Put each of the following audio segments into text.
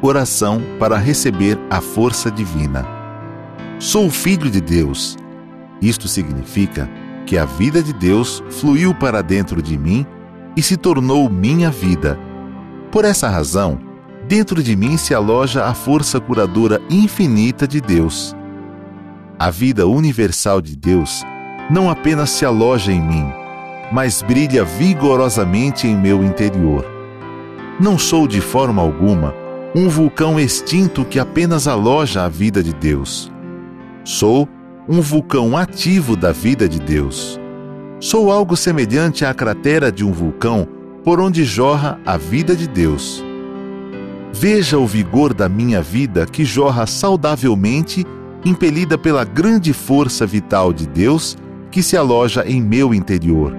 Oração para receber a força divina. Sou filho de Deus. Isto significa que a vida de Deus fluiu para dentro de mim e se tornou minha vida. Por essa razão, dentro de mim se aloja a força curadora infinita de Deus. A vida universal de Deus não apenas se aloja em mim, mas brilha vigorosamente em meu interior. Não sou de forma alguma um vulcão extinto que apenas aloja a vida de Deus. Sou um vulcão ativo da vida de Deus. Sou algo semelhante à cratera de um vulcão por onde jorra a vida de Deus. Veja o vigor da minha vida que jorra saudavelmente, impelida pela grande força vital de Deus que se aloja em meu interior.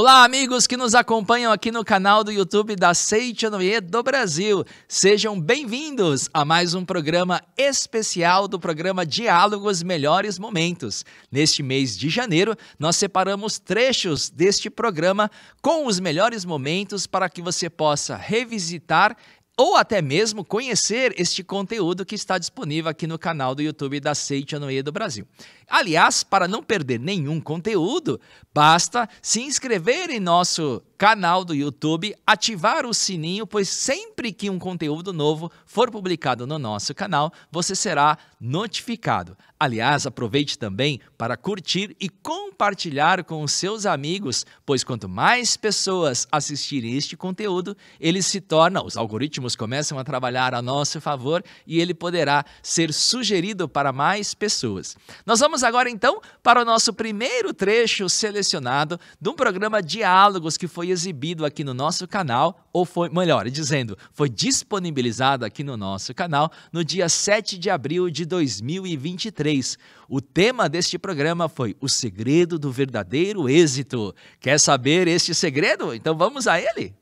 Olá, amigos que nos acompanham aqui no canal do YouTube da Seitianoye do Brasil. Sejam bem-vindos a mais um programa especial do programa Diálogos Melhores Momentos. Neste mês de janeiro, nós separamos trechos deste programa com os melhores momentos para que você possa revisitar ou até mesmo conhecer este conteúdo que está disponível aqui no canal do YouTube da Seitianoye do Brasil. Aliás, para não perder nenhum conteúdo, basta se inscrever em nosso canal do YouTube, ativar o sininho, pois sempre que um conteúdo novo for publicado no nosso canal, você será notificado. Aliás, aproveite também para curtir e compartilhar com os seus amigos, pois quanto mais pessoas assistirem este conteúdo, ele se torna, os algoritmos começam a trabalhar a nosso favor e ele poderá ser sugerido para mais pessoas. Nós vamos agora então para o nosso primeiro trecho selecionado de um programa Diálogos que foi exibido aqui no nosso canal, ou foi, melhor dizendo, foi disponibilizado aqui no nosso canal no dia 7 de abril de 2023. O tema deste programa foi O Segredo do Verdadeiro Êxito. Quer saber este segredo? Então vamos a ele?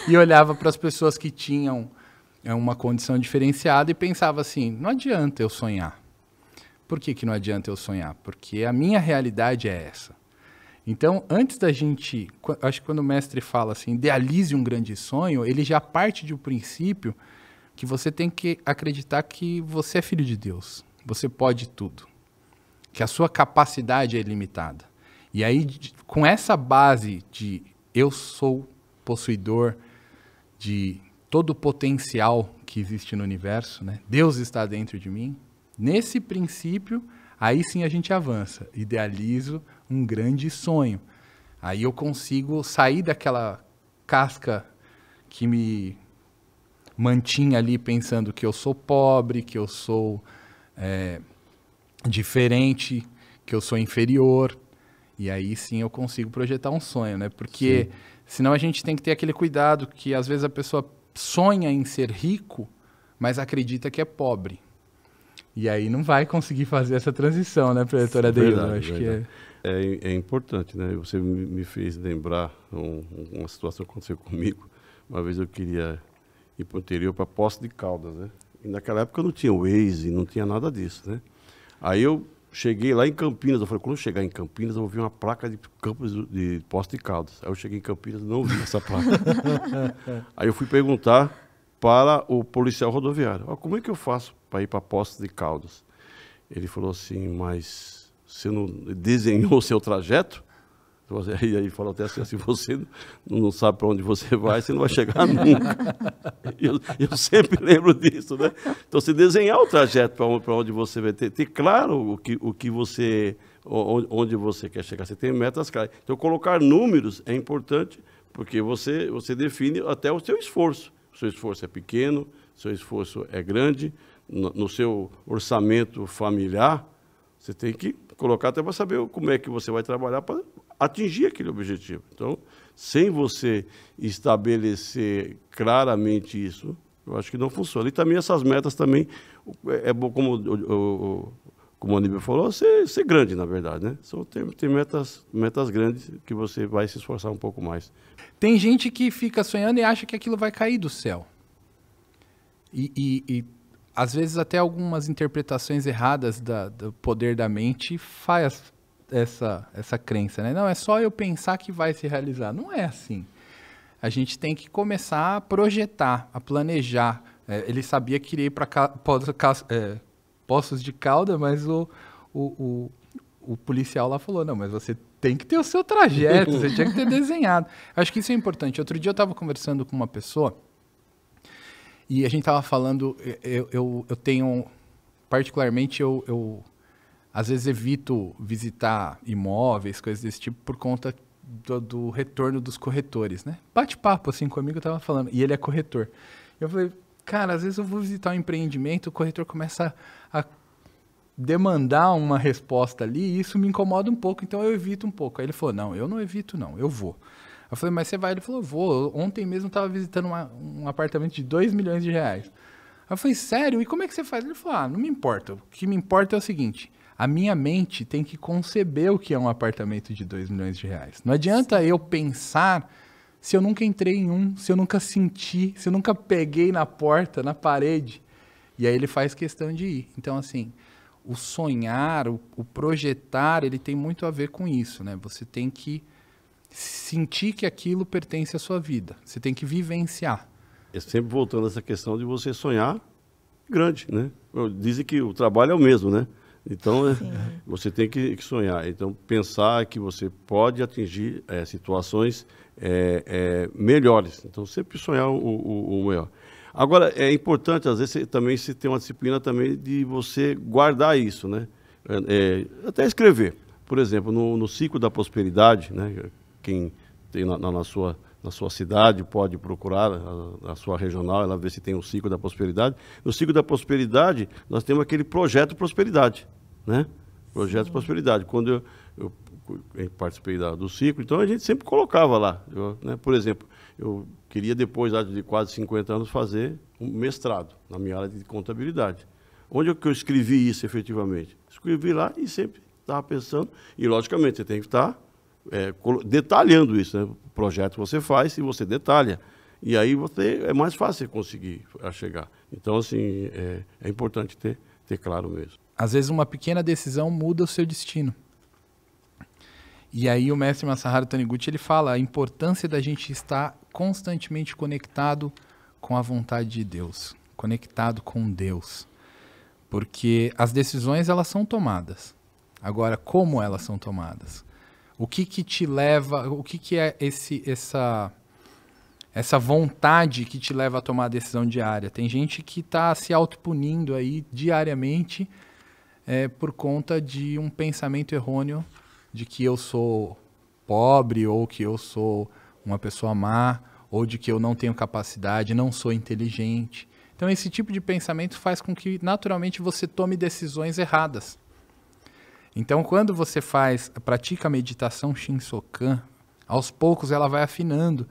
E olhava para as pessoas que tinham uma condição diferenciada e pensava assim, não adianta eu sonhar. Por que não adianta eu sonhar? Porque a minha realidade é essa. Então, antes da gente, acho que quando o mestre fala assim, idealize um grande sonho, ele já parte de um princípio que você tem que acreditar que você é filho de Deus. Você pode tudo. Que a sua capacidade é ilimitada. E aí, com essa base de eu sou possuidor de todo o potencial que existe no universo, né? Deus está dentro de mim. Nesse princípio, aí sim a gente avança. Idealizo um grande sonho. Aí eu consigo sair daquela casca que me mantinha ali pensando que eu sou pobre, que eu sou diferente, que eu sou inferior. E aí sim eu consigo projetar um sonho, né? Porque senão a gente tem que ter aquele cuidado que às vezes a pessoa sonha em ser rico, mas acredita que é pobre. E aí não vai conseguir fazer essa transição, né, professora Adeildo? Acho que é importante, né? Você me fez lembrar uma situação que aconteceu comigo. Uma vez eu queria ir para o interior, para Poços de Caldas, né? E naquela época não tinha Waze, não tinha nada disso, né? Aí eu cheguei lá em Campinas, eu falei, quando eu chegar em Campinas, eu vou ver uma placa de Campos de Poços de Caldas. Aí eu cheguei em Campinas e não vi essa placa. Aí eu fui perguntar para o policial rodoviário, como é que eu faço para ir para Poços de Caldas? Ele falou assim, mas você não desenhou o seu trajeto? E aí falou até assim, se você não sabe para onde você vai não vai chegar nunca. Eu sempre lembro disso, né? Então, você desenhar o trajeto para onde você vai ter claro o que você, onde você quer chegar. Você tem metas claras. Então, colocar números é importante, porque você define até o seu esforço. O seu esforço é pequeno, o seu esforço é grande. No seu orçamento familiar, você tem que colocar até para saber como é que você vai trabalhar para atingir aquele objetivo. Então, sem você estabelecer claramente isso, eu acho que não funciona. E também essas metas também, é bom, como o Aníbal falou, ser grande, na verdade, né? Tem metas grandes que você vai se esforçar um pouco mais. Tem gente que fica sonhando e acha que aquilo vai cair do céu. E às vezes até algumas interpretações erradas do poder da mente faz essa crença, né? Não, é só eu pensar que vai se realizar. Não é assim. A gente tem que começar a projetar, a planejar. Ele sabia que iria ir para Poços de Caldas, mas o policial lá falou, não, mas você tem que ter o seu trajeto, você tinha que ter desenhado. Acho que isso é importante. Outro dia eu estava conversando com uma pessoa e a gente estava falando, eu tenho, particularmente, eu às vezes evito visitar imóveis, coisas desse tipo, por conta do retorno dos corretores, né? Bate-papo assim comigo, eu tava falando, e ele é corretor. Eu falei, cara, às vezes eu vou visitar um empreendimento, o corretor começa a demandar uma resposta ali, e isso me incomoda um pouco, então eu evito um pouco. Aí ele falou, não, eu não evito não, eu vou. Eu falei, mas você vai? Ele falou, vou. Ontem mesmo eu estava visitando um apartamento de 2 milhões de reais. Eu falei, sério? E como é que você faz? Ele falou, não me importa. O que me importa é o seguinte, a minha mente tem que conceber o que é um apartamento de 2 milhões de reais. Não adianta eu pensar se eu nunca entrei em um, se eu nunca senti, se eu nunca peguei na porta, na parede. E aí ele faz questão de ir. Então, assim, o sonhar, o projetar, ele tem muito a ver com isso, né? Você tem que sentir que aquilo pertence à sua vida. Você tem que vivenciar. É sempre voltando a essa questão de você sonhar grande, né? Dizem que o trabalho é o mesmo, né? Então, você tem que sonhar. Então, pensar que você pode atingir situações melhores. Então, sempre sonhar o melhor. Agora, é importante, às vezes, também se ter uma disciplina também de você guardar isso, né? Até escrever. Por exemplo, no ciclo da prosperidade, né? Quem tem na sua cidade pode procurar a sua regional, ela vê se tem o ciclo da prosperidade. No ciclo da prosperidade, nós temos aquele projeto prosperidade, né? Projeto prosperidade. Quando eu participei do ciclo, então a gente sempre colocava lá. Né? Por exemplo, eu queria depois de quase 50 anos fazer um mestrado na minha área de contabilidade. Onde é que eu escrevi isso efetivamente? Escrevi lá e sempre estava pensando, e logicamente você tem que estar detalhando isso, né? O projeto que você faz e você detalha. E aí é mais fácil conseguir chegar. Então, assim, é importante ter claro mesmo. Às vezes uma pequena decisão muda o seu destino. E aí o mestre Masaharu Taniguchi, ele fala a importância da gente estar constantemente conectado com a vontade de Deus, conectado com Deus. Porque as decisões, elas são tomadas. Agora, como elas são tomadas? O que te leva, o que é essa vontade que te leva a tomar a decisão diária? Tem gente que está se autopunindo aí diariamente por conta de um pensamento errôneo de que eu sou pobre, ou que eu sou uma pessoa má, ou de que eu não tenho capacidade, não sou inteligente. Então esse tipo de pensamento faz com que naturalmente você tome decisões erradas. Então, quando você pratica a meditação Shinsokan, aos poucos ela vai afinando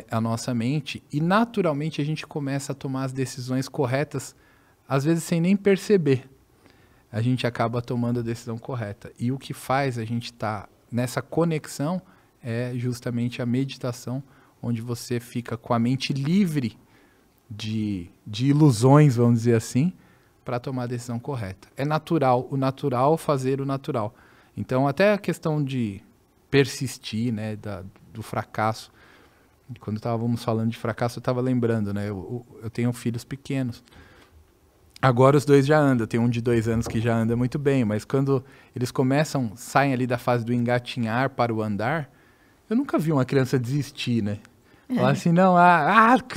a nossa mente e naturalmente a gente começa a tomar as decisões corretas, às vezes sem nem perceber. A gente acaba tomando a decisão correta. E o que faz a gente estar nessa conexão é justamente a meditação, onde você fica com a mente livre de ilusões, vamos dizer assim, para tomar a decisão correta. É natural, o natural fazer o natural. Então, até a questão de persistir, né, do fracasso. Quando estávamos falando de fracasso, eu estava lembrando, né, eu tenho filhos pequenos. Agora os dois já andam, tem um de 2 anos que já anda muito bem, mas quando eles saem ali da fase do engatinhar para o andar, eu nunca vi uma criança desistir, né? Falar assim, não,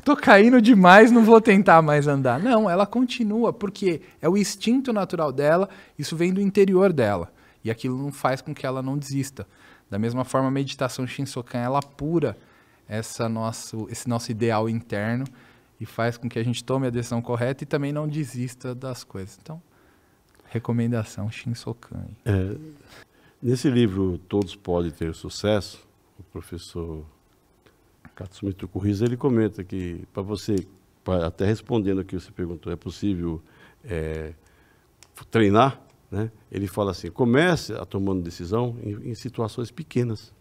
tô caindo demais, não vou tentar mais andar. Não, ela continua, porque é o instinto natural dela, isso vem do interior dela. E aquilo não faz com que ela não desista. Da mesma forma, a meditação Shinsokan, ela apura esse nosso ideal interno e faz com que a gente tome a decisão correta e também não desista das coisas. Então, recomendação Shinsokan. Nesse livro, Todos Podem Ter Sucesso, o professor Katsumi Tokuhisa, ele comenta que, para você, até respondendo aqui, você perguntou, é possível treinar? Né? Ele fala assim, comece a tomando decisão em situações pequenas.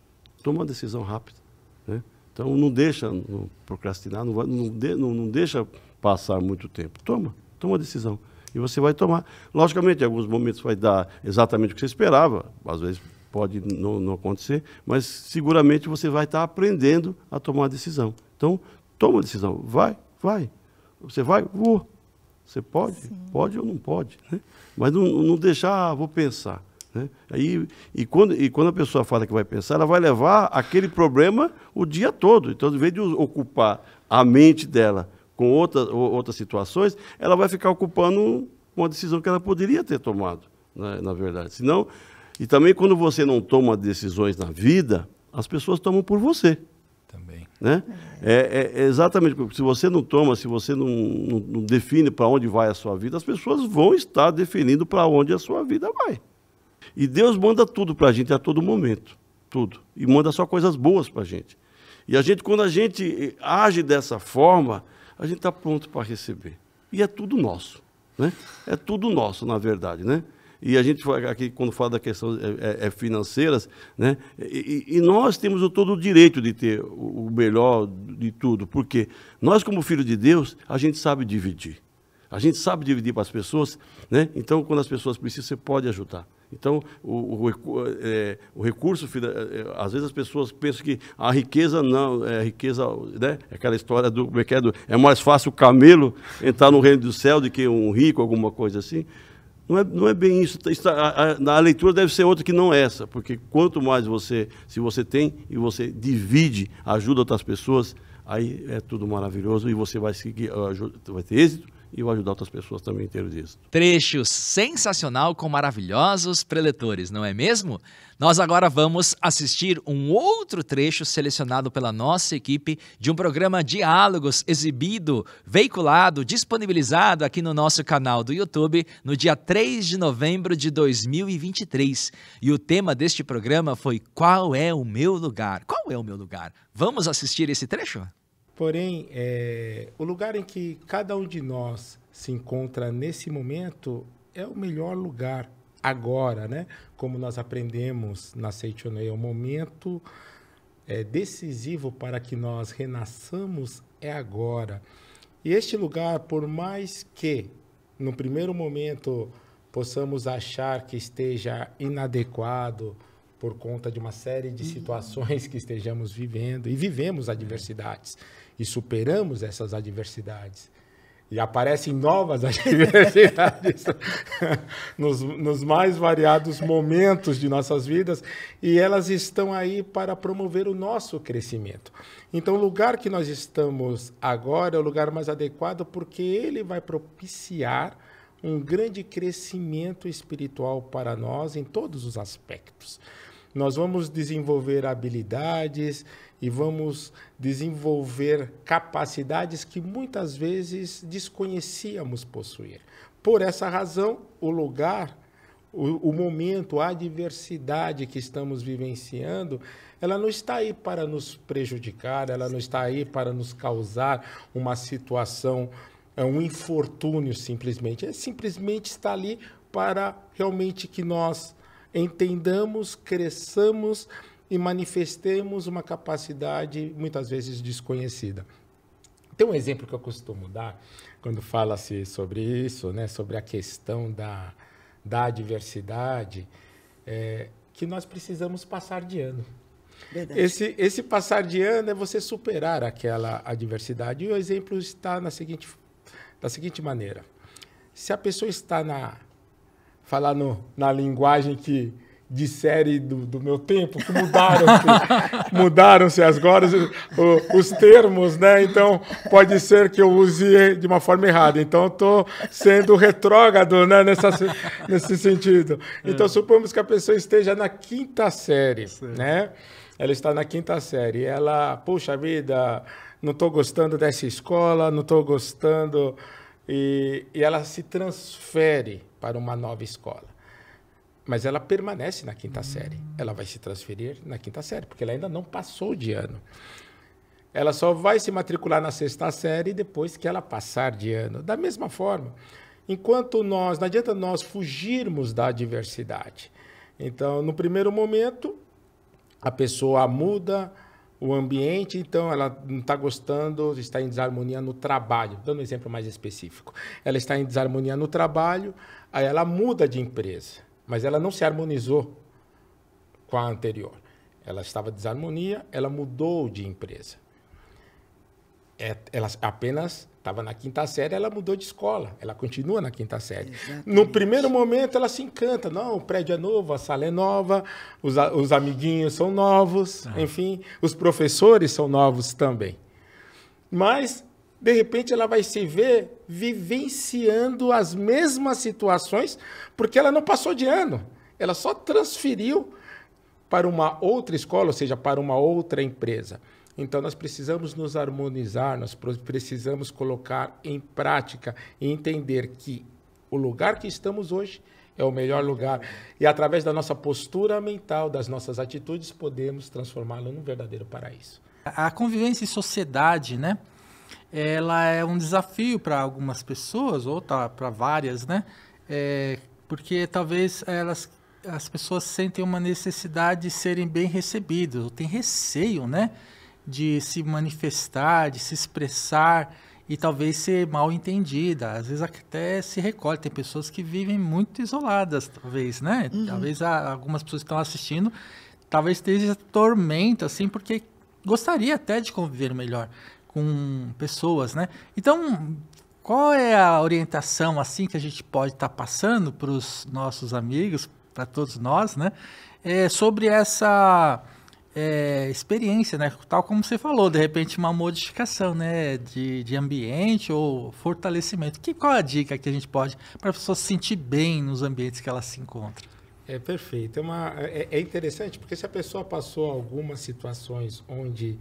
Toma uma decisão rápida. Né? Então, não deixa procrastinar, não deixa passar muito tempo. Toma uma decisão. E você vai tomar. Logicamente, em alguns momentos vai dar exatamente o que você esperava. Às vezes pode não acontecer, mas seguramente você vai estar aprendendo a tomar a decisão. Então, toma a decisão. Vai. Você vai? Vou. Você pode? Sim. Pode ou não pode, né? Mas não deixar, vou pensar. Né? Quando a pessoa fala que vai pensar, ela vai levar aquele problema o dia todo. Então, em vez de ocupar a mente dela com outras situações, ela vai ficar ocupando uma decisão que ela poderia ter tomado, né, na verdade. Senão, e também quando você não toma decisões na vida, as pessoas tomam por você. Também. Né? É exatamente, se você não toma, se você não define para onde vai a sua vida, as pessoas vão estar definindo para onde a sua vida vai. E Deus manda tudo para a gente a todo momento, tudo. E manda só coisas boas para a gente. E quando a gente age dessa forma, a gente está pronto para receber. E é tudo nosso, né? É tudo nosso, na verdade, né? E a gente, aqui, quando fala da questão financeiras, né? E nós temos todo o direito de ter o melhor de tudo, porque nós, como filhos de Deus, a gente sabe dividir. A gente sabe dividir para as pessoas, né? Então, quando as pessoas precisam, você pode ajudar. Então, o recurso, às vezes as pessoas pensam que a riqueza não, riqueza, né? Aquela história é mais fácil o camelo entrar no reino do céu do que um rico, alguma coisa assim. Não é bem isso. A leitura deve ser outra que não essa, porque quanto mais se você tem e você divide, ajuda outras pessoas, aí é tudo maravilhoso e você vai ter êxito e vai ajudar outras pessoas também a ter êxito. Trecho sensacional com maravilhosos preletores, não é mesmo? Nós agora vamos assistir um outro trecho selecionado pela nossa equipe de um programa Diálogos exibido, veiculado, disponibilizado aqui no nosso canal do YouTube no dia 3 de novembro de 2023. E o tema deste programa foi Qual é o meu lugar? Qual é o meu lugar? Vamos assistir esse trecho? Porém, o lugar em que cada um de nós se encontra nesse momento é o melhor lugar agora, né? Como nós aprendemos na Seichonoye, o momento decisivo para que nós renasçamos é agora. E este lugar, por mais que no primeiro momento possamos achar que esteja inadequado por conta de uma série de situações que estejamos vivendo, e vivemos adversidades, e superamos essas adversidades. E aparecem novas adversidades nos mais variados momentos de nossas vidas, e elas estão aí para promover o nosso crescimento. Então, o lugar que nós estamos agora é o lugar mais adequado, porque ele vai propiciar um grande crescimento espiritual para nós em todos os aspectos. Nós vamos desenvolver habilidades e vamos desenvolver capacidades que muitas vezes desconhecíamos possuir. Por essa razão, o lugar, o momento, a adversidade que estamos vivenciando, ela não está aí para nos prejudicar, ela não está aí para nos causar uma situação, um infortúnio simplesmente. Simplesmente está ali para realmente que nós entendamos, cresçamos e manifestemos uma capacidade muitas vezes desconhecida. Tem um exemplo que eu costumo dar quando fala-se sobre isso, né, sobre a questão da adversidade, que nós precisamos passar de ano. Verdade. Esse passar de ano é você superar aquela adversidade. E o exemplo está da seguinte maneira. Se a pessoa está falar na linguagem de série do meu tempo, que mudaram-se agora os termos, né? Então, pode ser que eu use de uma forma errada. Então, estou sendo retrógrado, né? Nesse sentido. Então, supomos que a pessoa esteja na 5ª série, né? Ela está na 5ª série. Ela, puxa vida, não estou gostando dessa escola, não estou gostando... E ela se transfere para uma nova escola. Mas ela permanece na 5ª série. Ela vai se transferir na 5ª série, porque ela ainda não passou de ano. Ela só vai se matricular na 6ª série depois que ela passar de ano. Da mesma forma, não adianta nós fugirmos da adversidade. Então, no primeiro momento, a pessoa muda o ambiente, então ela não está gostando, está em desarmonia no trabalho. Dando um exemplo mais específico. Ela está em desarmonia no trabalho, aí ela muda de empresa, mas ela não se harmonizou com a anterior. Ela estava desarmonia, ela mudou de empresa. Ela apenas estava na quinta série, ela mudou de escola. Ela continua na quinta série. Exatamente. No primeiro momento, ela se encanta. Não, o prédio é novo, a sala é nova, os amiguinhos são novos, enfim, os professores são novos também. Mas, de repente, ela vai se ver vivenciando as mesmas situações, porque ela não passou de ano. Ela só transferiu para uma outra escola, ou seja, para uma outra empresa. Então, nós precisamos nos harmonizar, nós precisamos colocar em prática e entender que o lugar que estamos hoje é o melhor lugar. E, através da nossa postura mental, das nossas atitudes, podemos transformá-lo num verdadeiro paraíso. A convivência em sociedade, né? Ela é um desafio para algumas pessoas, ou para várias, né? Porque talvez as pessoas sentem uma necessidade de serem bem recebidas, ou têm receio, né? De se manifestar, de se expressar e talvez ser mal entendida. Às vezes até se recolhe. Tem pessoas que vivem muito isoladas, talvez, né? Talvez algumas pessoas que estão assistindo, talvez esteja tormento, assim, porque gostaria até de conviver melhor com pessoas, né? Então, qual é a orientação, assim, que a gente pode estar passando para os nossos amigos, para todos nós, né? Sobre essa... experiência, né? Tal como você falou, de repente uma modificação, né? de ambiente ou fortalecimento. Qual é a dica que a gente pode para a pessoa se sentir bem nos ambientes que ela se encontra? Perfeito. É interessante porque se a pessoa passou algumas situações onde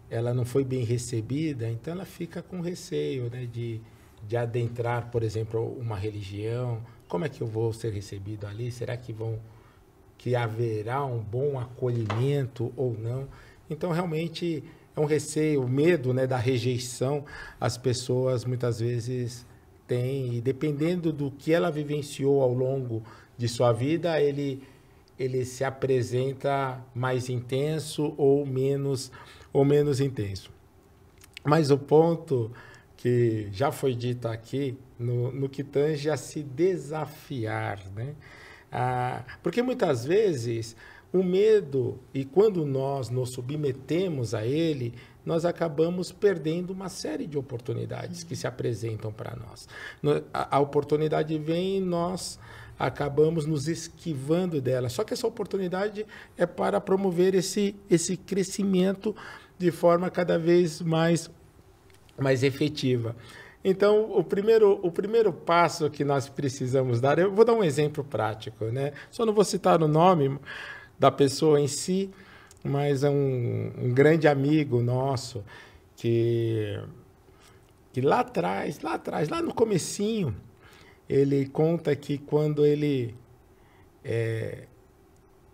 ela não foi bem recebida, então ela fica com receio, né? de adentrar, por exemplo, uma religião. Como é que eu vou ser recebido ali? Será que haverá um bom acolhimento ou não? Então, realmente, é um receio, o medo, né, da rejeição, as pessoas muitas vezes têm, e dependendo do que ela vivenciou ao longo de sua vida, ele se apresenta mais intenso ou menos intenso. Mas o ponto que já foi dito aqui, no que tange a se desafiar, né? Porque muitas vezes o medo, e quando nós nos submetemos a ele, nós acabamos perdendo uma série de oportunidades que se apresentam para nós. A oportunidade vem e nós acabamos nos esquivando dela. Só que essa oportunidade é para promover esse crescimento de forma cada vez mais efetiva. Então, o primeiro passo que nós precisamos dar, eu vou dar um exemplo prático, né? Só não vou citar o nome da pessoa em si, mas é um grande amigo nosso que lá atrás, lá no comecinho, ele conta que quando ele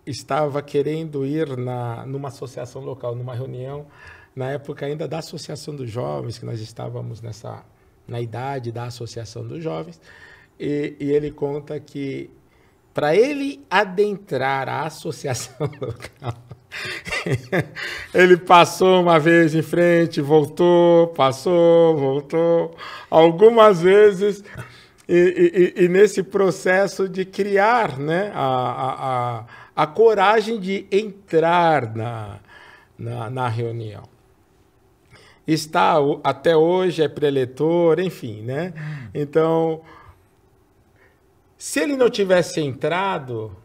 estava querendo ir numa associação local, numa reunião, na época ainda da Associação dos Jovens, que nós estávamos na idade da Associação dos Jovens, e ele conta que para ele adentrar a associação local, ele passou uma vez em frente, voltou, passou, voltou, algumas vezes, e nesse processo de criar, né, a coragem de entrar na reunião. Está até hoje, é preletor, enfim, né? Então, se ele não tivesse entrado,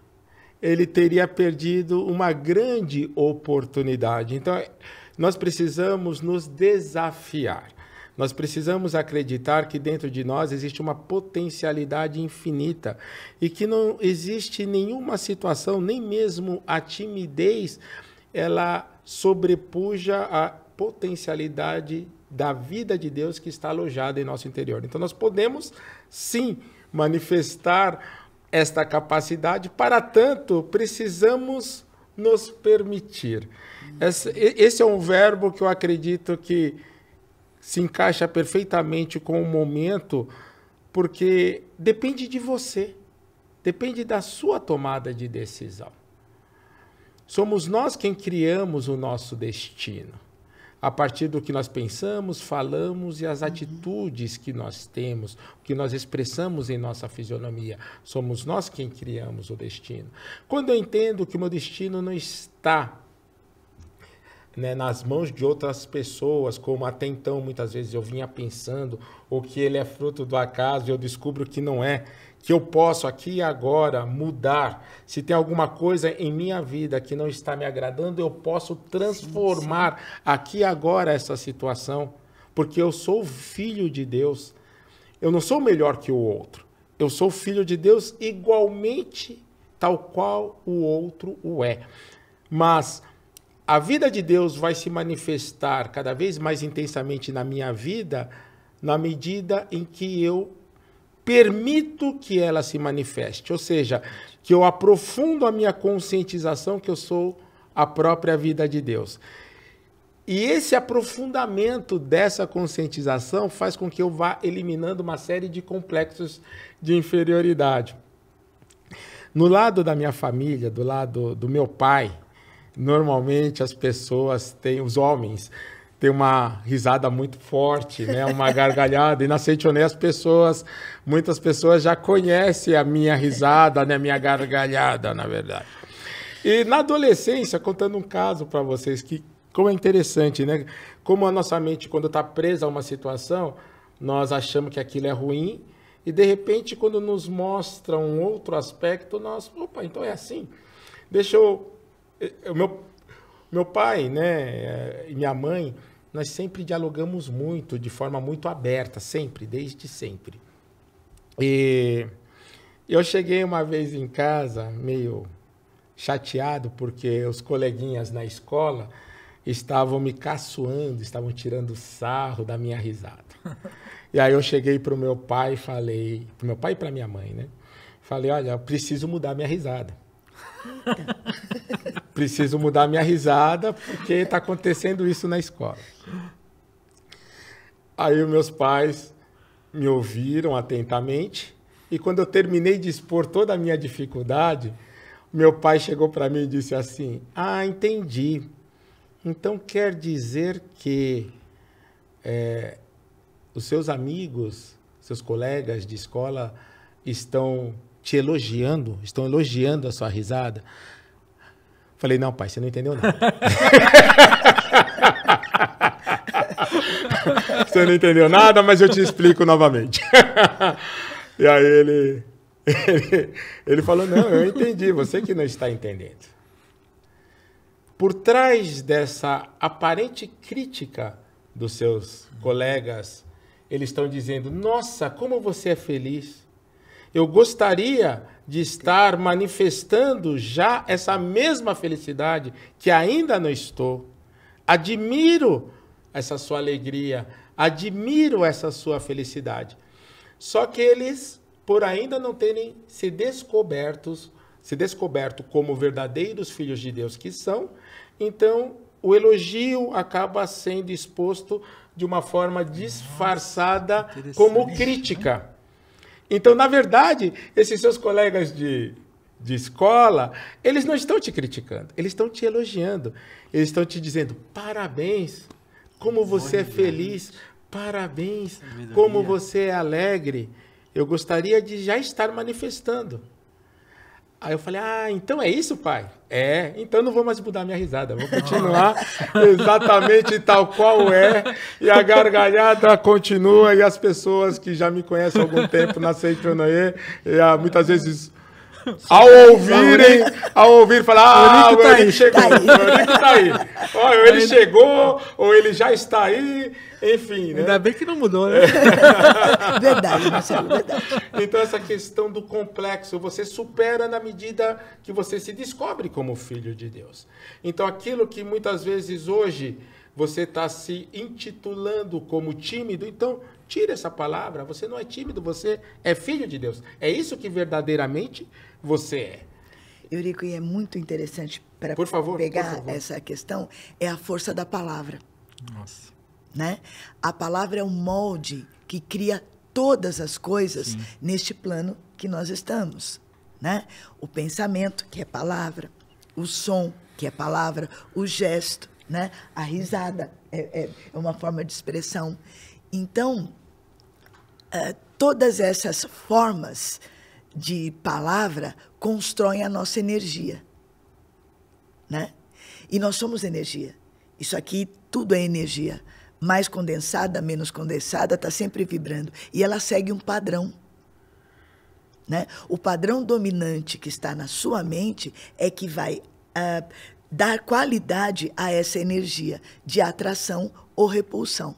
ele teria perdido uma grande oportunidade. Então, nós precisamos nos desafiar. Nós precisamos acreditar que dentro de nós existe uma potencialidade infinita e que não existe nenhuma situação, nem mesmo a timidez, ela sobrepuja a potencialidade da vida de Deus que está alojada em nosso interior. Então, nós podemos, sim, manifestar esta capacidade, para tanto, precisamos nos permitir. Esse é um verbo que eu acredito que se encaixa perfeitamente com o momento, porque depende de você, depende da sua tomada de decisão. Somos nós quem criamos o nosso destino. a partir do que nós pensamos, falamos e as atitudes que nós temos, o que nós expressamos em nossa fisionomia. Somos nós quem criamos o destino. Quando eu entendo que o meu destino não está, né, nas mãos de outras pessoas, como até então muitas vezes eu vinha pensando, ou que ele é fruto do acaso e eu descubro que não é, que eu posso aqui e agora mudar. Se tem alguma coisa em minha vida que não está me agradando, eu posso transformar aqui e agora essa situação, porque eu sou filho de Deus. Eu não sou melhor que o outro. Eu sou filho de Deus igualmente tal qual o outro o é. Mas a vida de Deus vai se manifestar cada vez mais intensamente na minha vida, na medida em que eu permito que ela se manifeste. Ou seja, que eu aprofundo a minha conscientização que eu sou a própria vida de Deus. E esse aprofundamento dessa conscientização faz com que eu vá eliminando uma série de complexos de inferioridade. No lado da minha família, do lado do meu pai, normalmente as pessoas têm, os homens, têm uma risada muito forte, né? Uma gargalhada. E na Seitonê muitas pessoas já conhecem a minha risada, né? Minha gargalhada, na verdade. E na adolescência, contando um caso para vocês, que como é interessante, né? Como a nossa mente, quando está presa a uma situação, nós achamos que aquilo é ruim, e de repente, quando nos mostra um outro aspecto, nós, opa, então é assim. Meu pai, né, e minha mãe, nós sempre dialogamos muito, de forma muito aberta, sempre, desde sempre. E eu cheguei uma vez em casa, meio chateado, porque os coleguinhas na escola estavam me caçoando, estavam tirando sarro da minha risada. E aí eu cheguei para o meu pai e falei, para o meu pai e para minha mãe, né? Falei, olha, eu preciso mudar minha risada. Preciso mudar minha risada porque está acontecendo isso na escola. Aí os meus pais me ouviram atentamente e quando eu terminei de expor toda a minha dificuldade, meu pai chegou para mim e disse assim, ah, entendi. Então quer dizer que os seus amigos, seus colegas de escola estão te elogiando, estão elogiando a sua risada? Falei, não, pai, você não entendeu nada. Você não entendeu nada, mas eu te explico novamente. E aí ele falou, não, eu entendi, você que não está entendendo. Por trás dessa aparente crítica dos seus colegas, eles estão dizendo, nossa, como você é feliz. Eu gostaria de estar manifestando já essa mesma felicidade que ainda não estou. Admiro essa sua alegria, admiro essa sua felicidade. Só que eles, por ainda não terem se descoberto como verdadeiros filhos de Deus que são, então o elogio acaba sendo exposto de uma forma disfarçada como crítica. Então, na verdade, esses seus colegas de escola, eles não estão te criticando, eles estão te elogiando. Eles estão te dizendo, parabéns, como você é feliz, parabéns, como você é alegre. Eu gostaria de já estar manifestando. Aí eu falei, ah, então é isso, pai? É, então não vou mais mudar minha risada, vou continuar exatamente tal qual é, e a gargalhada continua, e as pessoas que já me conhecem há algum tempo na Seitonê, muitas vezes, ao ouvir, falar, o Eurico chegou, o Eurico tá aí. Ou ele chegou, ou ele já está aí, enfim, né? Ainda bem que não mudou, né? Verdade, Marcelo, verdade. Então, essa questão do complexo, você supera na medida que você se descobre como filho de Deus. Então, aquilo que muitas vezes hoje você está se intitulando como tímido, então, tira essa palavra, você não é tímido, você é filho de Deus. É isso que verdadeiramente você é. Eurico, e é muito interessante para pegar essa questão, é a força da palavra. Nossa. Né? A palavra é um molde que cria todas as coisas neste plano que nós estamos. Né? O pensamento, que é palavra, o som, que é palavra, o gesto, né? A risada é uma forma de expressão. Então, todas essas formas de palavra constroem a nossa energia, né? E nós somos energia. Isso aqui tudo é energia. Mais condensada, menos condensada, está sempre vibrando. E ela segue um padrão, né? O padrão dominante que está na sua mente é que vai dar qualidade a essa energia de atração ou repulsão.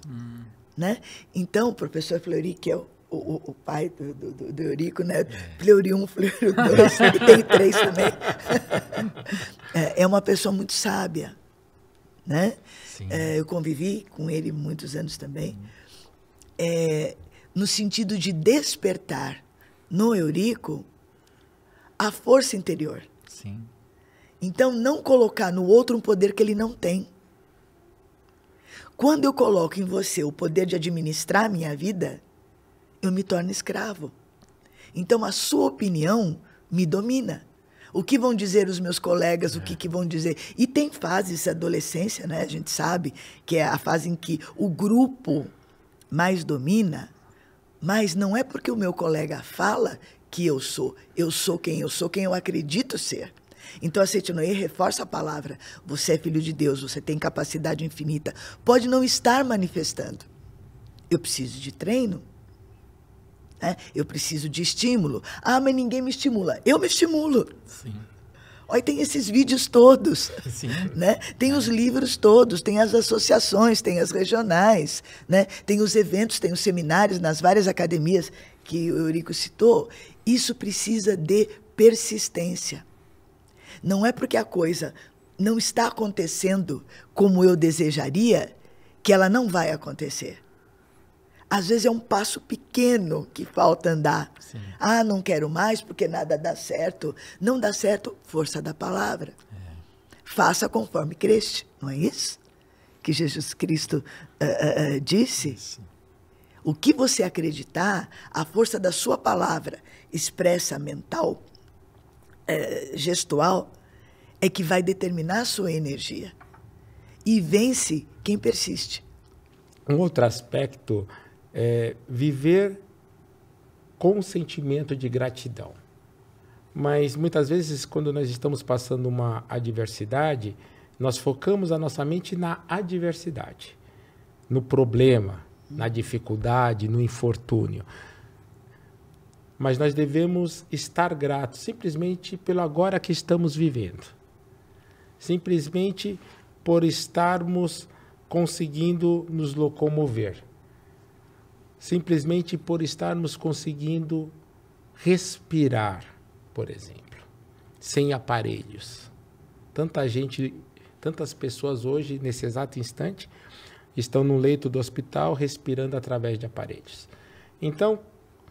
Né? Então, o professor Fleury, que é o pai do Eurico, né? Fleury 1, Fleury 2, ele tem 3 também. É uma pessoa muito sábia, né? Eu convivi com ele muitos anos também. No sentido de despertar no Eurico a força interior. Sim. Então, não colocar no outro um poder que ele não tem. Quando eu coloco em você o poder de administrar a minha vida, eu me torno escravo. Então, a sua opinião me domina. O que vão dizer os meus colegas, o que vão dizer... E tem fases, adolescência, né? A gente sabe que é a fase em que o grupo mais domina, mas não é porque o meu colega fala que eu sou quem eu acredito ser. Então, a Seitinoye reforça a palavra. Você é filho de Deus, você tem capacidade infinita. Pode não estar manifestando. Eu preciso de treino. Né? Eu preciso de estímulo. Ah, mas ninguém me estimula. Eu me estimulo. Sim. Olha, tem esses vídeos todos. Sim. Né? Tem os livros todos, tem as associações, tem as regionais, né? Tem os eventos, tem os seminários nas várias academias que o Eurico citou. Isso precisa de persistência. Não é porque a coisa não está acontecendo como eu desejaria que ela não vai acontecer. Às vezes é um passo pequeno que falta andar. Sim. Ah, não quero mais porque nada dá certo. Não dá certo, força da palavra. Faça conforme creste, não é isso? Que Jesus Cristo disse. Isso. O que você acreditar, a força da sua palavra expressa, mental, gestual, é que vai determinar a sua energia. E vence quem persiste. Um outro aspecto é viver com um sentimento de gratidão. Mas muitas vezes, quando nós estamos passando uma adversidade, nós focamos a nossa mente na adversidade, no problema, na dificuldade, no infortúnio. Mas nós devemos estar gratos simplesmente pelo agora que estamos vivendo. Simplesmente por estarmos conseguindo nos locomover. Simplesmente por estarmos conseguindo respirar, por exemplo, sem aparelhos. Tantas pessoas hoje, nesse exato instante, estão no leito do hospital respirando através de aparelhos. Então,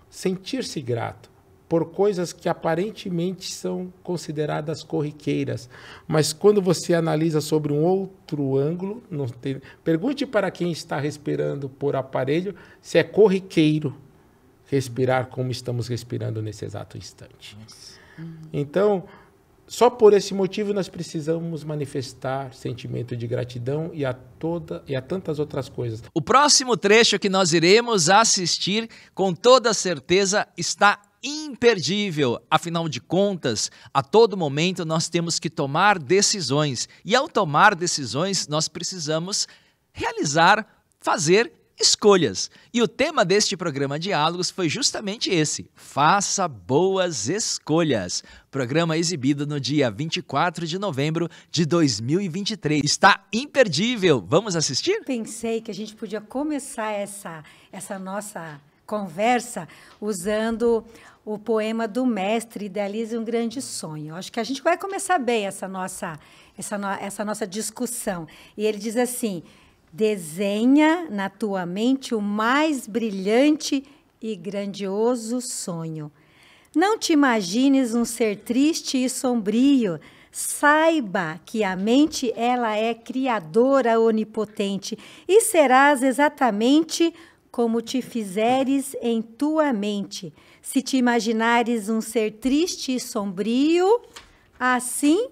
sentir-se grato por coisas que aparentemente são consideradas corriqueiras, mas quando você analisa sobre um outro ângulo, pergunte para quem está respirando por aparelho se é corriqueiro respirar como estamos respirando nesse exato instante. Então, só por esse motivo nós precisamos manifestar sentimento de gratidão e a tantas outras coisas. O próximo trecho que nós iremos assistir, com toda certeza, está imperdível. Afinal de contas, a todo momento nós temos que tomar decisões. E ao tomar decisões, nós precisamos realizar, fazer escolhas. E o tema deste programa Diálogos foi justamente esse: faça boas escolhas. Programa exibido no dia 24 de novembro de 2023. Está imperdível. Vamos assistir? Pensei que a gente podia começar essa nossa conversa usando o poema do mestre Idealize um Grande Sonho. Acho que a gente vai começar bem essa nossa discussão. E ele diz assim: desenha na tua mente o mais brilhante e grandioso sonho. Não te imagines um ser triste e sombrio. Saiba que a mente, ela é criadora onipotente e serás exatamente como te fizeres em tua mente. Se te imaginares um ser triste e sombrio, assim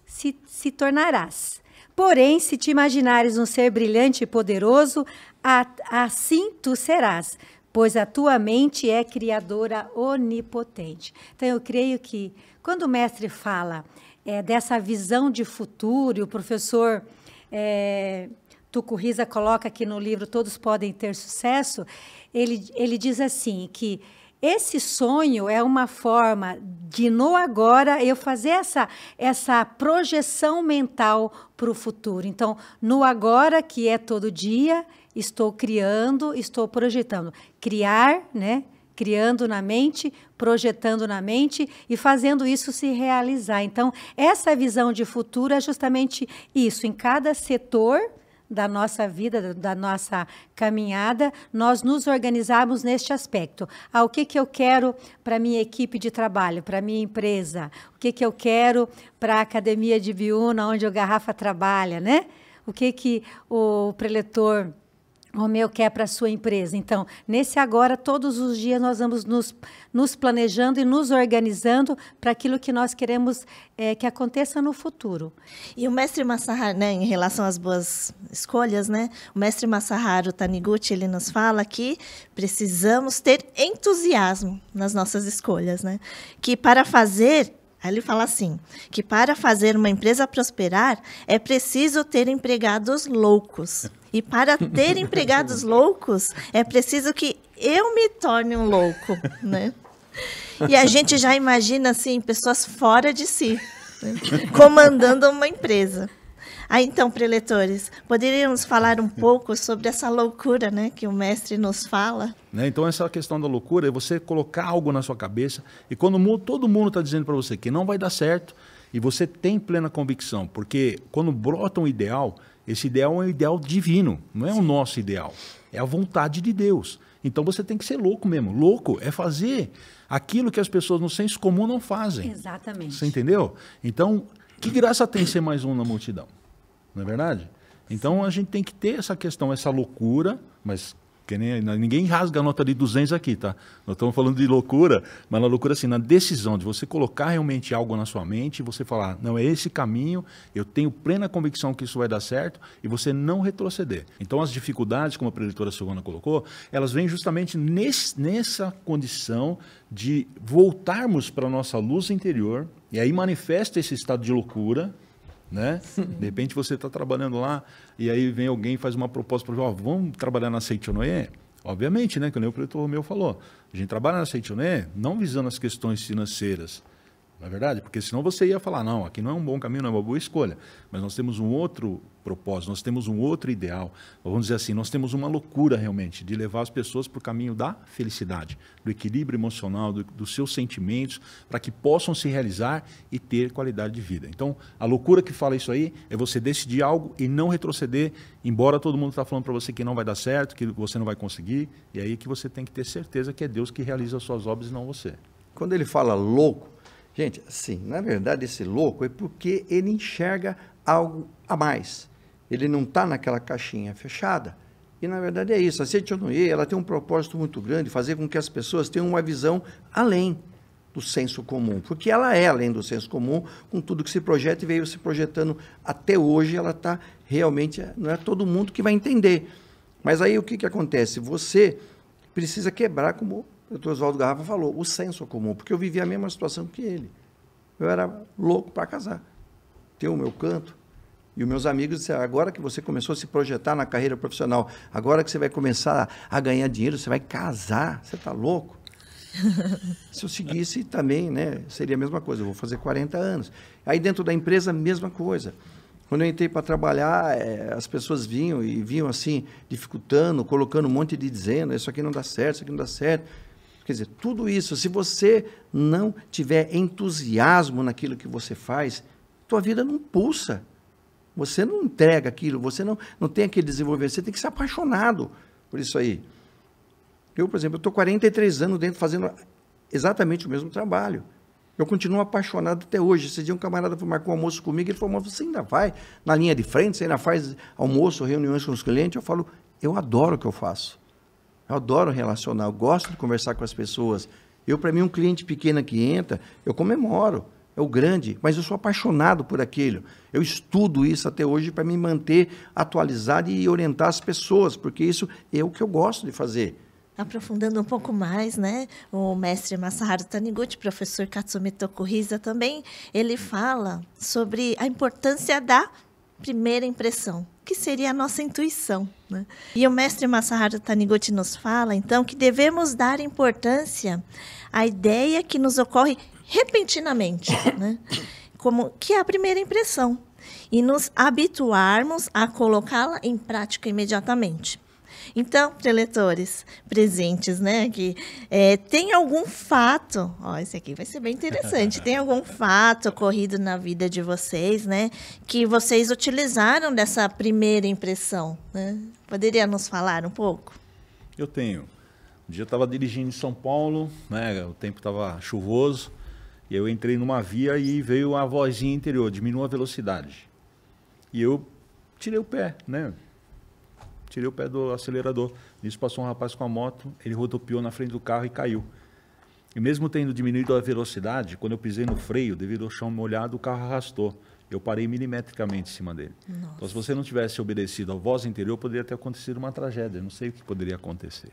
se tornarás. Porém, se te imaginares um ser brilhante e poderoso, assim tu serás, pois a tua mente é criadora onipotente. Então, eu creio que, quando o mestre fala dessa visão de futuro, e o professor Tuco Risa coloca aqui no livro Todos Podem Ter Sucesso, ele diz assim, que esse sonho é uma forma de, no agora, eu fazer essa projeção mental para o futuro. Então, no agora, que é todo dia, estou criando, estou projetando. Criar, né? Criando na mente, projetando na mente e fazendo isso se realizar. Então, essa visão de futuro é justamente isso. Em cada setor da nossa vida, da nossa caminhada, nós nos organizarmos neste aspecto. O que eu quero para a minha equipe de trabalho, para a minha empresa? O que eu quero para a Academia de Biúna, onde o Garrafa trabalha, né? O que o preletor Romeu quer para a sua empresa. Então, nesse agora, todos os dias, nós vamos nos planejando e nos organizando para aquilo que nós queremos que aconteça no futuro. E o mestre Masaharu, né, em relação às boas escolhas, né, o mestre Masaharu Taniguchi, ele nos fala que precisamos ter entusiasmo nas nossas escolhas, né? Que para fazer... Aí ele fala assim, que para fazer uma empresa prosperar, é preciso ter empregados loucos. E para ter empregados loucos, é preciso que eu me torne um louco, né? E a gente já imagina, assim, pessoas fora de si, né? Comandando uma empresa. Aí, então, preletores, poderíamos falar um pouco sobre essa loucura, né, que o mestre nos fala? Então, essa questão da loucura é você colocar algo na sua cabeça e quando todo mundo está dizendo para você que não vai dar certo e você tem plena convicção, porque quando brota um ideal, esse ideal é um ideal divino, não é o nosso ideal, é a vontade de Deus. Então, você tem que ser louco mesmo. Louco é fazer aquilo que as pessoas no senso comum não fazem. Exatamente. Você entendeu? Então, que graça tem ser mais um na multidão? Não é verdade? Então, a gente tem que ter essa questão, essa loucura, mas que ninguém rasga a nota de 200 aqui, tá? Nós estamos falando de loucura, mas na loucura, assim, na decisão de você colocar realmente algo na sua mente, você falar, não, é esse caminho, eu tenho plena convicção que isso vai dar certo, e você não retroceder. Então, as dificuldades, como a preletora Silvana colocou, elas vêm justamente nessa condição de voltarmos para a nossa luz interior, e aí manifesta esse estado de loucura, né? De repente você está trabalhando lá e aí vem alguém e faz uma proposta para você, vamos trabalhar na Seichonoye? Obviamente, né? Que nem o preletor Romeu falou. A gente trabalha na Seichonoye não visando as questões financeiras, não é verdade? Porque senão você ia falar, não, aqui não é um bom caminho, não é uma boa escolha. Mas nós temos um outro propósito, nós temos um outro ideal. Vamos dizer assim, nós temos uma loucura realmente de levar as pessoas para o caminho da felicidade, do equilíbrio emocional, dos seus sentimentos, para que possam se realizar e ter qualidade de vida. Então, a loucura que fala isso aí é você decidir algo e não retroceder, embora todo mundo está falando para você que não vai dar certo, que você não vai conseguir, e aí que você tem que ter certeza que é Deus que realiza as suas obras e não você. Quando ele fala louco, gente, assim, na verdade esse louco é porque ele enxerga algo a mais. Ele não está naquela caixinha fechada. E na verdade é isso. A Seichonoye, ela tem um propósito muito grande, fazer com que as pessoas tenham uma visão além do senso comum. Porque ela é além do senso comum, com tudo que se projeta e veio se projetando até hoje, ela está realmente, não é todo mundo que vai entender. Mas aí o que acontece? Você precisa quebrar, como o doutor Oswaldo Garrafa falou, o senso comum, porque eu vivi a mesma situação que ele. Eu era louco para casar, ter o meu canto. E os meus amigos disseram, agora que você começou a se projetar na carreira profissional, agora que você vai começar a ganhar dinheiro, você vai casar, você está louco? Se eu seguisse também, né, seria a mesma coisa, eu vou fazer 40 anos. Aí dentro da empresa, a mesma coisa. Quando eu entrei para trabalhar, as pessoas vinham assim, dificultando, colocando um monte de dizendo, isso aqui não dá certo, isso aqui não dá certo. Quer dizer, tudo isso, se você não tiver entusiasmo naquilo que você faz, tua vida não pulsa. Você não entrega aquilo, você não tem aquele desenvolvimento, você tem que ser apaixonado por isso aí. Eu, por exemplo, estou 43 anos dentro fazendo exatamente o mesmo trabalho. Eu continuo apaixonado até hoje. Esse dia um camarada marcou um almoço comigo, ele falou, mas você ainda vai na linha de frente, você ainda faz almoço, reuniões com os clientes? Eu falo, eu adoro o que eu faço. Eu adoro relacionar, eu gosto de conversar com as pessoas. Para mim, um cliente pequeno que entra, eu comemoro. é o grande, mas eu sou apaixonado por aquilo. Eu estudo isso até hoje para me manter atualizado e orientar as pessoas, porque isso é o que eu gosto de fazer. Aprofundando um pouco mais, né? O mestre Masaharu Taniguchi, professor Katsumi Tokuhisa também, ele fala sobre a importância da primeira impressão, que seria a nossa intuição, né? E o mestre Masaharu Taniguchi nos fala, então, que devemos dar importância à ideia que nos ocorre repentinamente, né? Como que é a primeira impressão, e nos habituarmos a colocá-la em prática imediatamente. Então, preletores presentes, né, aqui, tem algum fato, esse aqui vai ser bem interessante, tem algum fato ocorrido na vida de vocês, né, que vocês utilizaram dessa primeira impressão, né? Poderia nos falar um pouco? Eu tenho. Um dia eu estava dirigindo em São Paulo, né, o tempo estava chuvoso, e eu entrei numa via e veio a vozinha interior, diminua a velocidade. E eu tirei o pé, né? Tirei o pé do acelerador. Nisso passou um rapaz com a moto, ele rodopiou na frente do carro e caiu. E mesmo tendo diminuído a velocidade, quando eu pisei no freio, devido ao chão molhado, o carro arrastou. Eu parei milimetricamente em cima dele. Nossa. Então, se você não tivesse obedecido à voz interior, poderia ter acontecido uma tragédia. Eu não sei o que poderia acontecer,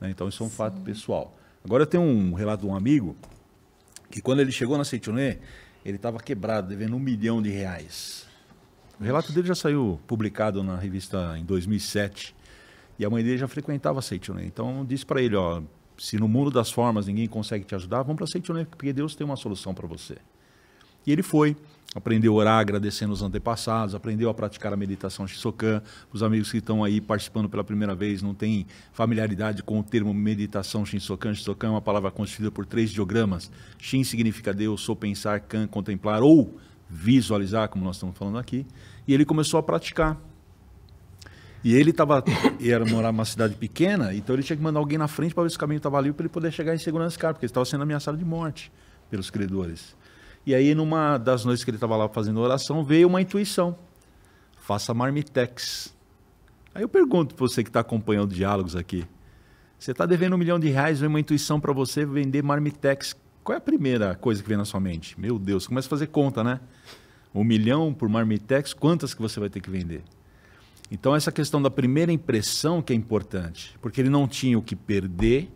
né? Então, isso é um fato pessoal. Agora, eu tenho um relato de um amigo que, quando ele chegou na Seichoné, ele estava quebrado, devendo R$1 milhão. O relato dele já saiu publicado na revista em 2007. E a mãe dele já frequentava a Seichoné. Então, disse para ele, ó, se no mundo das formas ninguém consegue te ajudar, vamos para a Seichoné, porque Deus tem uma solução para você. E ele foi, aprendeu a orar agradecendo os antepassados, aprendeu a praticar a meditação Shinsokan. Os amigos que estão aí participando pela primeira vez não têm familiaridade com o termo meditação Shinsokan. Shinsokan é uma palavra constituída por 3 ideogramas. Shin significa Deus, sou pensar, kan, contemplar ou visualizar, como nós estamos falando aqui. E ele começou a praticar. E ele morava numa cidade pequena, então ele tinha que mandar alguém na frente para ver se o caminho estava livre para ele poder chegar em segurança, cara, porque ele estava sendo ameaçado de morte pelos credores. E aí, numa das noites que ele estava lá fazendo oração, veio uma intuição. Faça marmitex. Aí eu pergunto para você que está acompanhando diálogos aqui. Você está devendo R$1 milhão, vem uma intuição para você vender marmitex. Qual é a primeira coisa que vem na sua mente? Meu Deus, começa a fazer conta, né? 1 milhão por marmitex, quantas que você vai ter que vender? Então, essa questão da primeira impressão que é importante, porque ele não tinha o que perder,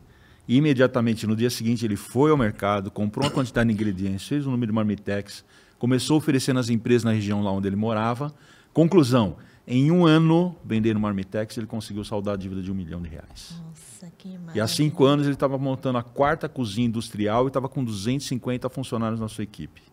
e imediatamente no dia seguinte ele foi ao mercado, comprou uma quantidade de ingredientes, fez um número de marmitex, começou a oferecer nas empresas na região lá onde ele morava. Conclusão, em 1 ano, vendendo marmitex, ele conseguiu saldar a dívida de R$1 milhão. Nossa, que maravilha. E há 5 anos ele estava montando a 4ª cozinha industrial e estava com 250 funcionários na sua equipe.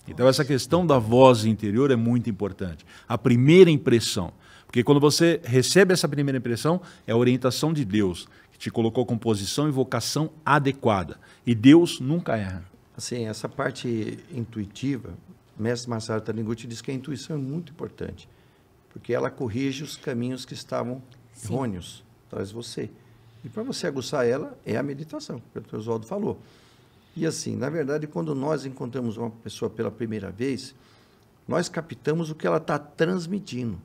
Então, essa questão da voz interior é muito importante. A primeira impressão. Porque quando você recebe essa primeira impressão, é a orientação de Deus, que te colocou com posição e vocação adequada. E Deus nunca erra. Assim, essa parte intuitiva, o mestre Masaharu Taniguchi diz que a intuição é muito importante, porque ela corrige os caminhos que estavam errôneos atrás de você. E para você aguçar ela, é a meditação, que o Dr. Oswaldo falou. E assim, na verdade, quando nós encontramos uma pessoa pela primeira vez, nós captamos o que ela está transmitindo.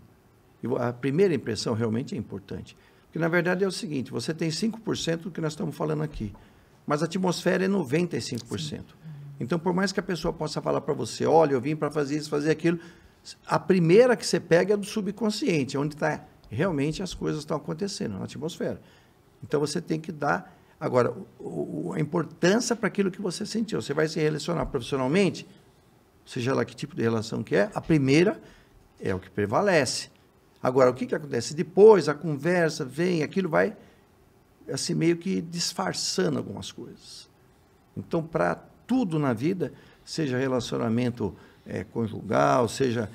E a primeira impressão realmente é importante. Porque, na verdade, é o seguinte, você tem 5% do que nós estamos falando aqui, mas a atmosfera é 95%. Sim. Então, por mais que a pessoa possa falar para você, olha, eu vim para fazer isso, fazer aquilo, a primeira que você pega é do subconsciente, onde realmente as coisas estão acontecendo, na atmosfera. Então, você tem que dar... Agora, a importância para aquilo que você sentiu. Você vai se relacionar profissionalmente, seja lá que tipo de relação que é, a primeira é o que prevalece. Agora, o que acontece? Depois, a conversa vem, aquilo vai assim, meio que disfarçando algumas coisas. Então, para tudo na vida, seja relacionamento conjugal, seja,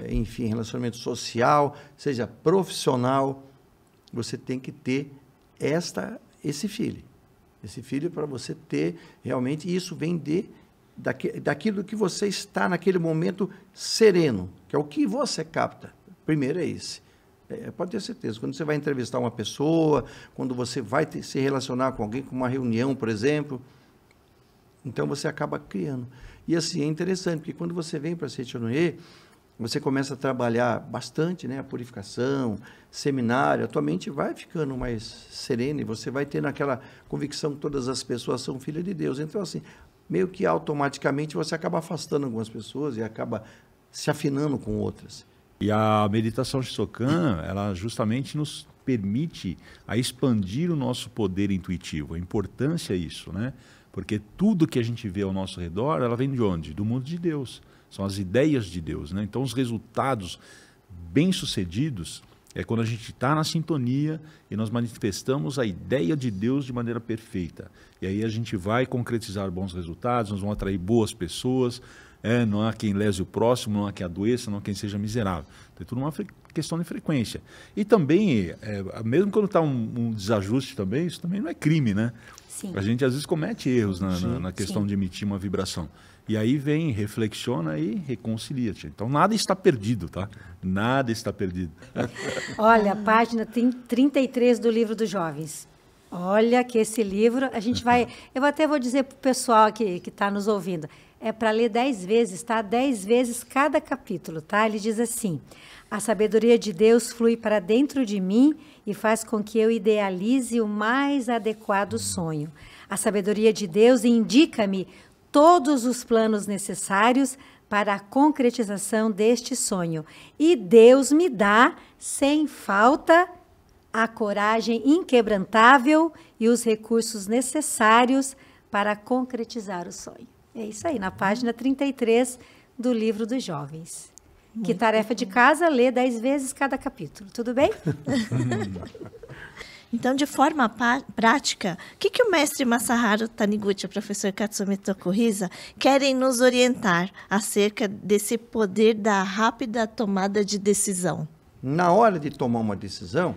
enfim, relacionamento social, seja profissional, você tem que ter esse filho. Esse filho para você ter realmente, isso vem daquilo que você está naquele momento sereno, que é o que você capta. Primeiro é esse. Pode ter certeza, quando você vai entrevistar uma pessoa, quando você vai se relacionar com alguém, com uma reunião, por exemplo, então você acaba criando. E assim, é interessante, porque quando você vem para a Seichoné, você começa a trabalhar bastante, né, a purificação, seminário, a tua mente vai ficando mais serena e você vai tendo aquela convicção que todas as pessoas são filhas de Deus. Então, assim, meio que automaticamente você acaba afastando algumas pessoas e acaba se afinando com outras. E a meditação Shisokan, ela justamente nos permite a expandir o nosso poder intuitivo. A importância é isso, né? Porque tudo que a gente vê ao nosso redor, ela vem de onde? Do mundo de Deus. São as ideias de Deus, né? Então, os resultados bem-sucedidos é quando a gente está na sintonia e nós manifestamos a ideia de Deus de maneira perfeita. E aí a gente vai concretizar bons resultados, nós vamos atrair boas pessoas, não há quem lese o próximo, não há quem adoeça, não há quem seja miserável. Então, é tudo uma questão de frequência. E também, mesmo quando está um desajuste também, isso também não é crime, né? Sim. A gente às vezes comete erros na questão Sim. de emitir uma vibração. E aí vem, reflexiona e reconcilia-te. Então nada está perdido, tá? Nada está perdido. Olha, a página 33 do livro dos jovens. Olha que esse livro, a gente vai... Eu até vou dizer para o pessoal que está nos ouvindo. É para ler 10 vezes, tá? 10 vezes cada capítulo, tá? Ele diz assim: a sabedoria de Deus flui para dentro de mim e faz com que eu idealize o mais adequado sonho. A sabedoria de Deus indica-me todos os planos necessários para a concretização deste sonho. E Deus me dá, sem falta, a coragem inquebrantável e os recursos necessários para concretizar o sonho. É isso aí, na página 33 do livro dos jovens. Que tarefa de casa, ler 10 vezes cada capítulo. Tudo bem? Então, de forma prática, o que o mestre Masaharu Taniguchi e o professor Katsumi Tokuhisa querem nos orientar acerca desse poder da rápida tomada de decisão? Na hora de tomar uma decisão,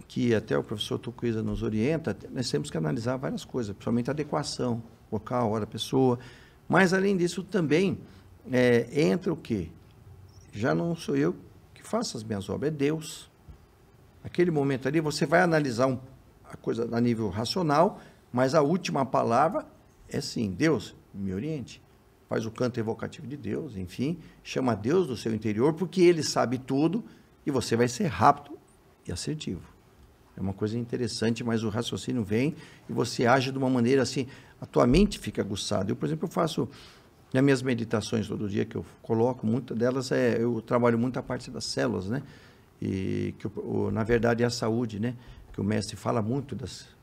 que até o professor Tokuhisa nos orienta, nós temos que analisar várias coisas, principalmente a adequação, local, hora, pessoa. Mas, além disso, também entra o quê? Já não sou eu que faço as minhas obras, é Deus. Naquele momento ali, você vai analisar a coisa a nível racional, mas a última palavra é sim, Deus, me oriente. Faz o canto evocativo de Deus, enfim, chama Deus do seu interior, porque Ele sabe tudo e você vai ser rápido e assertivo. É uma coisa interessante, mas o raciocínio vem e você age de uma maneira assim, a tua mente fica aguçada. Eu, por exemplo, eu faço nas minhas meditações todo dia que eu coloco, muitas delas eu trabalho muito a parte das células, né? E que na verdade é a saúde, né? Que o mestre fala muito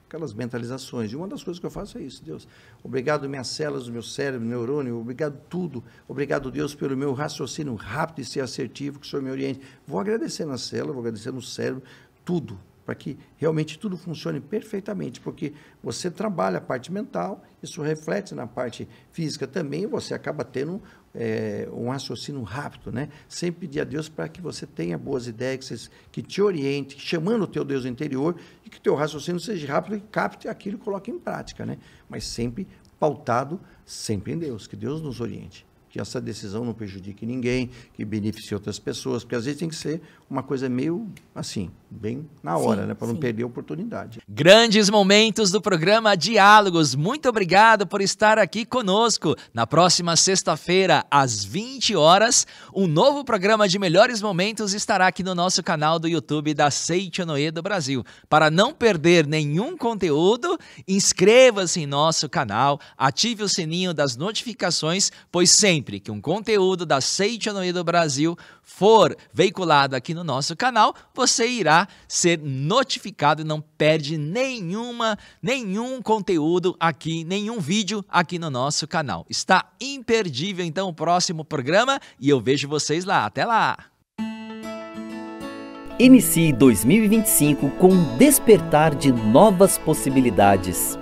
aquelas mentalizações. E uma das coisas que eu faço é isso, Deus. Obrigado minhas células, do meu cérebro, neurônio, obrigado tudo. Obrigado, Deus, pelo meu raciocínio rápido e ser assertivo, que o Senhor me oriente. Vou agradecer na célula, vou agradecer no cérebro, tudo, para que realmente tudo funcione perfeitamente, porque você trabalha a parte mental, isso reflete na parte física também, e você acaba tendo um raciocínio rápido, né? Sempre pedir a Deus para que você tenha boas ideias, que te oriente, chamando o teu Deus interior, e que o teu raciocínio seja rápido e capte aquilo e coloque em prática, né? Mas sempre pautado, sempre em Deus, que Deus nos oriente. Que essa decisão não prejudique ninguém, que beneficie outras pessoas, porque às vezes tem que ser uma coisa meio assim, bem na hora, né, para não perder a oportunidade. Grandes momentos do programa Diálogos. Muito obrigado por estar aqui conosco. Na próxima sexta-feira, às 20 horas, um novo programa de melhores momentos estará aqui no nosso canal do YouTube da Seichonoye do Brasil. Para não perder nenhum conteúdo, inscreva-se em nosso canal, ative o sininho das notificações, pois sempre que um conteúdo da Seichonoye do Brasil for veiculado aqui no nosso canal, você irá ser notificado e não perde nenhum conteúdo aqui, nenhum vídeo aqui no nosso canal. Está imperdível então o próximo programa e eu vejo vocês lá. Até lá! Inicie 2025 com um despertar de novas possibilidades.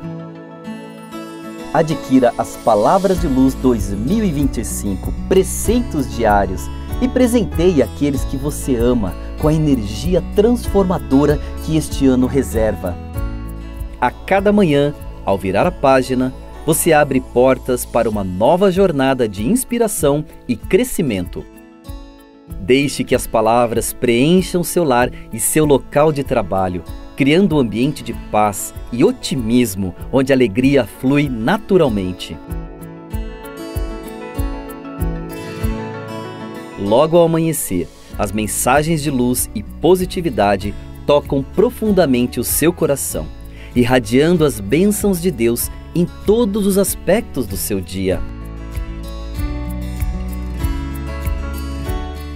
Adquira as Palavras de Luz 2025, preceitos diários, e presenteie aqueles que você ama com a energia transformadora que este ano reserva. A cada manhã, ao virar a página, você abre portas para uma nova jornada de inspiração e crescimento. Deixe que as palavras preencham seu lar e seu local de trabalho, criando um ambiente de paz e otimismo, onde a alegria flui naturalmente. Logo ao amanhecer, as mensagens de luz e positividade tocam profundamente o seu coração, irradiando as bênçãos de Deus em todos os aspectos do seu dia.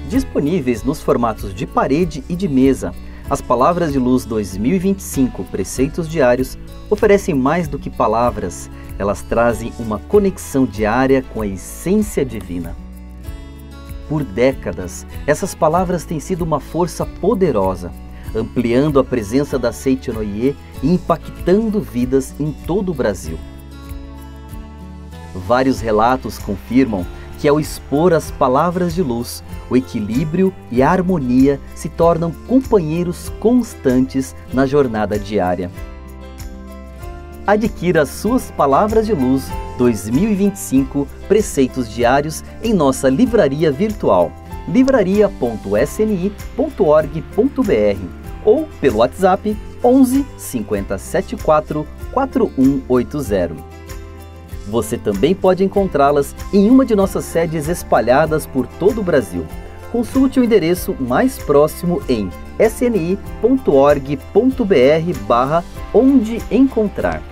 Disponíveis nos formatos de parede e de mesa, as Palavras de Luz 2025 Preceitos Diários oferecem mais do que palavras, elas trazem uma conexão diária com a essência divina. Por décadas, essas palavras têm sido uma força poderosa, ampliando a presença da Seichonoye e impactando vidas em todo o Brasil. Vários relatos confirmam que ao expor as palavras de luz, o equilíbrio e a harmonia se tornam companheiros constantes na jornada diária. Adquira as suas Palavras de Luz 2025 Preceitos Diários em nossa livraria virtual, livraria.sni.org.br ou pelo WhatsApp 11 5074 4180. Você também pode encontrá-las em uma de nossas sedes espalhadas por todo o Brasil. Consulte o endereço mais próximo em sni.org.br/onde encontrar.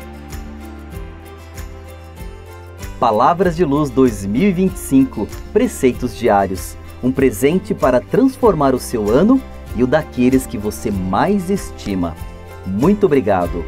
Palavras de Luz 2025 Preceitos Diários. Um presente para transformar o seu ano e o daqueles que você mais estima. Muito obrigado!